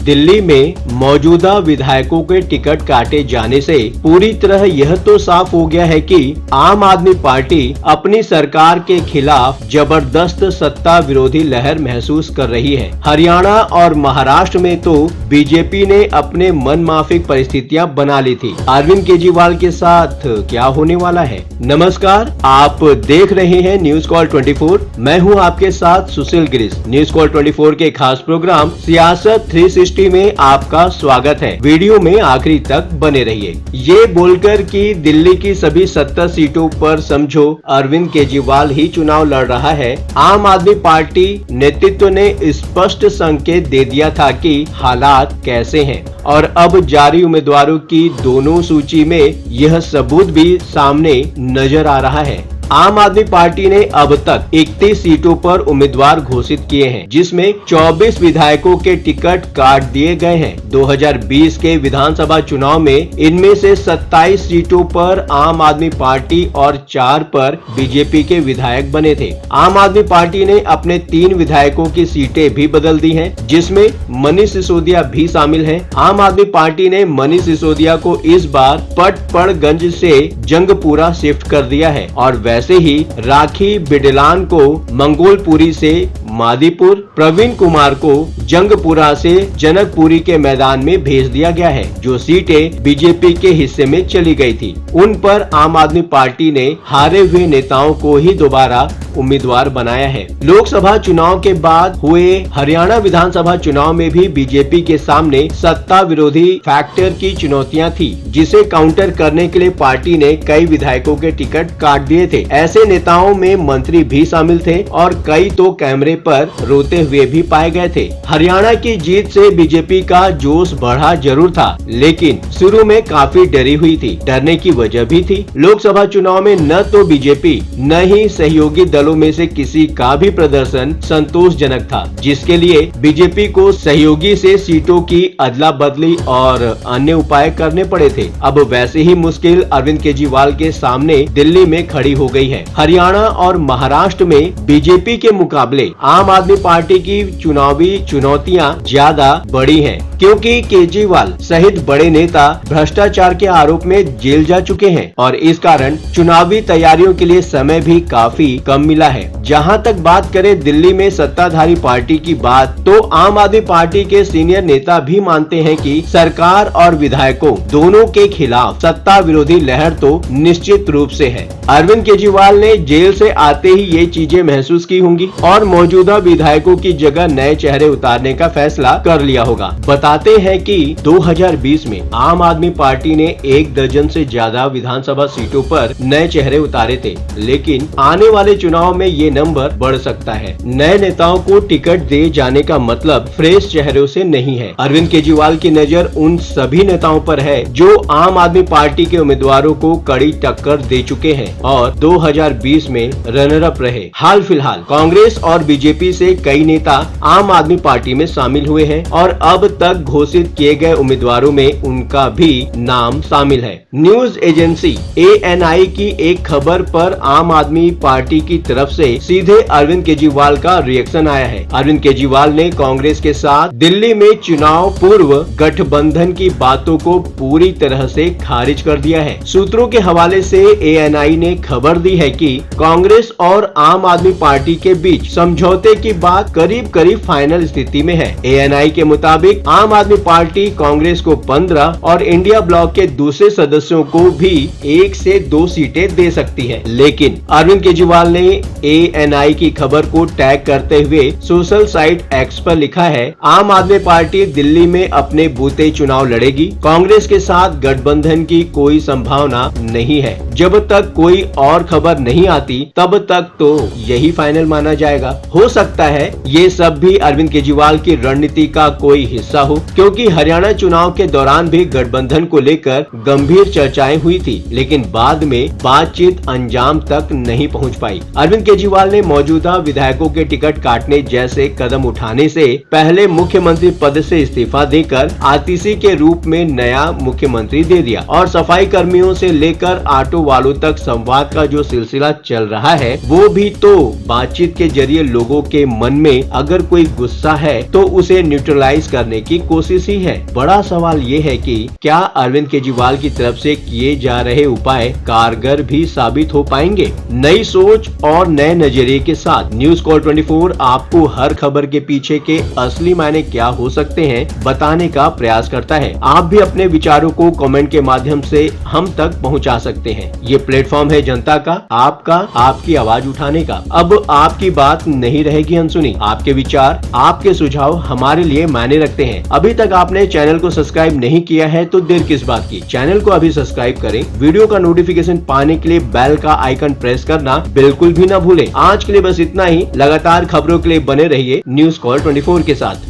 दिल्ली में मौजूदा विधायकों के टिकट काटे जाने से पूरी तरह यह तो साफ हो गया है कि आम आदमी पार्टी अपनी सरकार के खिलाफ जबरदस्त सत्ता विरोधी लहर महसूस कर रही है। हरियाणा और महाराष्ट्र में तो बीजेपी ने अपने मनमाफिक परिस्थितियां बना ली थी। अरविंद केजरीवाल के साथ क्या होने वाला है? नमस्कार, आप देख रहे हैं न्यूज कॉल 24। मैं हूं आपके साथ सुशील गिरीश। न्यूज कॉल 24 के खास प्रोग्राम सियासत 360 में आपका स्वागत है। वीडियो में आखिरी तक बने रहिए। ये बोलकर कि दिल्ली की सभी 70 सीटों पर समझो अरविंद केजरीवाल ही चुनाव लड़ रहा है, आम आदमी पार्टी नेतृत्व ने स्पष्ट संकेत दे दिया था कि हालात कैसे हैं और अब जारी उम्मीदवारों की दोनों सूची में यह सबूत भी सामने नजर आ रहा है। आम आदमी पार्टी ने अब तक 31 सीटों पर उम्मीदवार घोषित किए हैं, जिसमें 24 विधायकों के टिकट काट दिए गए हैं। 2020 के विधानसभा चुनाव में इनमें से 27 सीटों पर आम आदमी पार्टी और 4 पर बीजेपी के विधायक बने थे। आम आदमी पार्टी ने अपने 3 विधायकों की सीटें भी बदल दी हैं, जिसमें मनीष सिसोदिया भी शामिल हैं। आम आदमी पार्टी ने मनीष सिसोदिया को इस बार पटपड़गंज से जंगपुरा शिफ्ट कर दिया है और वैसे ही राखी बिडलान को मंगोलपुरी से मादीपुर, प्रवीण कुमार को जंगपुरा से जनकपुरी के मैदान में भेज दिया गया है, जो सीटें बीजेपी के हिस्से में चली गई थी। उन पर आम आदमी पार्टी ने हारे हुए नेताओं को ही दोबारा उम्मीदवार बनाया है। लोकसभा चुनाव के बाद हुए हरियाणा विधानसभा चुनाव में भी बीजेपी के सामने सत्ता विरोधी फैक्टर की चुनौतियां थी, जिसे काउंटर करने के लिए पार्टी ने कई विधायकों के टिकट काट दिए थे। ऐसे नेताओं में मंत्री भी शामिल थे और कई तो कैमरे पर रोते हुए भी पाए गए थे। हरियाणा की जीत से बीजेपी का जोश बढ़ा जरूर था, लेकिन शुरू में काफी डरी हुई थी। डरने की वजह भी थी। लोकसभा चुनाव में न तो बीजेपी न ही सहयोगी दलों में से किसी का भी प्रदर्शन संतोषजनक था, जिसके लिए बीजेपी को सहयोगी से सीटों की अदला बदली और अन्य उपाय करने पड़े थे। अब वैसे ही मुश्किल अरविंद केजरीवाल के सामने दिल्ली में खड़ी हो गई है। हरियाणा और महाराष्ट्र में बीजेपी के मुकाबले आम आदमी पार्टी की चुनावी चुनौतियां ज्यादा बड़ी हैं, क्योंकि केजरीवाल सहित बड़े नेता भ्रष्टाचार के आरोप में जेल जा चुके हैं और इस कारण चुनावी तैयारियों के लिए समय भी काफी कम मिला है। जहां तक बात करें दिल्ली में सत्ताधारी पार्टी की बात, तो आम आदमी पार्टी के सीनियर नेता भी मानते हैं कि सरकार और विधायकों दोनों के खिलाफ सत्ता विरोधी लहर तो निश्चित रूप से है। अरविंद केजरीवाल ने जेल से आते ही ये चीजें महसूस की होंगी और मौजूदा विधायकों की जगह नए चेहरे उतारने का फैसला कर लिया होगा। बताते हैं कि 2020 में आम आदमी पार्टी ने 1 दर्जन से ज्यादा विधानसभा सीटों पर नए चेहरे उतारे थे, लेकिन आने वाले चुनाव में ये नंबर बढ़ सकता है। नए नेताओं को टिकट दे जाने का मतलब फ्रेश चेहरों से नहीं है। अरविंद केजरीवाल की नजर उन सभी नेताओं पर है जो आम आदमी पार्टी के उम्मीदवारों को कड़ी टक्कर दे चुके हैं और 2020 में रनर अप रहे। हाल फिलहाल कांग्रेस और बीजेपी से कई नेता आम आदमी पार्टी में शामिल हुए हैं और अब तक घोषित किए गए उम्मीदवारों में उनका भी नाम शामिल है। न्यूज एजेंसी ANI की एक खबर पर आम आदमी पार्टी की तरफ से सीधे अरविंद केजरीवाल का रिएक्शन आया है। अरविंद केजरीवाल ने कांग्रेस के साथ दिल्ली में चुनाव पूर्व गठबंधन की बातों को पूरी तरह से खारिज कर दिया है। सूत्रों के हवाले से ANI ने खबर दी है कि कांग्रेस और आम आदमी पार्टी के बीच समझौते की बात करीब करीब फाइनल स्थिति में है। ANI के मुताबिक आम आदमी पार्टी कांग्रेस को 15 और इंडिया ब्लॉक के दूसरे सदस्यों को भी 1 से 2 सीटें दे सकती है। लेकिन अरविंद केजरीवाल ने ANI की खबर को टैग करते हुए सोशल साइट X पर लिखा है, आम आदमी पार्टी दिल्ली में अपने बूते चुनाव लड़ेगी। कांग्रेस के साथ गठबंधन की कोई संभावना नहीं है। जब तक कोई और खबर नहीं आती तब तक तो यही फाइनल माना जाएगा। हो सकता है ये सब भी अरविंद केजरीवाल की रणनीति का कोई हिस्सा हो, क्योंकि हरियाणा चुनाव के दौरान भी गठबंधन को लेकर गंभीर चर्चाएं हुई थी, लेकिन बाद में बातचीत अंजाम तक नहीं पहुंच पाई। अरविंद केजरीवाल ने मौजूदा विधायकों के टिकट काटने जैसे कदम उठाने से पहले मुख्यमंत्री पद से इस्तीफा देकर आतिशी के रूप में नया मुख्यमंत्री दे दिया और सफाई कर्मियों से लेकर ऑटो वालों तक संवाद का जो सिलसिला चल रहा है, वो भी तो बातचीत के जरिए लोगों लोगों के मन में अगर कोई गुस्सा है तो उसे न्यूट्रलाइज करने की कोशिश ही है। बड़ा सवाल ये है कि क्या अरविंद केजरीवाल की तरफ से किए जा रहे उपाय कारगर भी साबित हो पाएंगे? नई सोच और नए नजरिए के साथ न्यूज़ कॉल 24 आपको हर खबर के पीछे के असली मायने क्या हो सकते हैं बताने का प्रयास करता है। आप भी अपने विचारों को कमेंट के माध्यम से हम तक पहुंचा सकते हैं। ये प्लेटफॉर्म है जनता का, आपका, आपकी आवाज उठाने का। अब आपकी बात नहीं रहेगी अनसुनी। आपके विचार, आपके सुझाव हमारे लिए मायने रखते हैं। अभी तक आपने चैनल को सब्सक्राइब नहीं किया है तो देर किस बात की, चैनल को अभी सब्सक्राइब करें। वीडियो का नोटिफिकेशन पाने के लिए बेल का आइकन प्रेस करना बिल्कुल भी न भूलें। आज के लिए बस इतना ही। लगातार खबरों के लिए बने रहिए न्यूज़ कॉल 24 के साथ।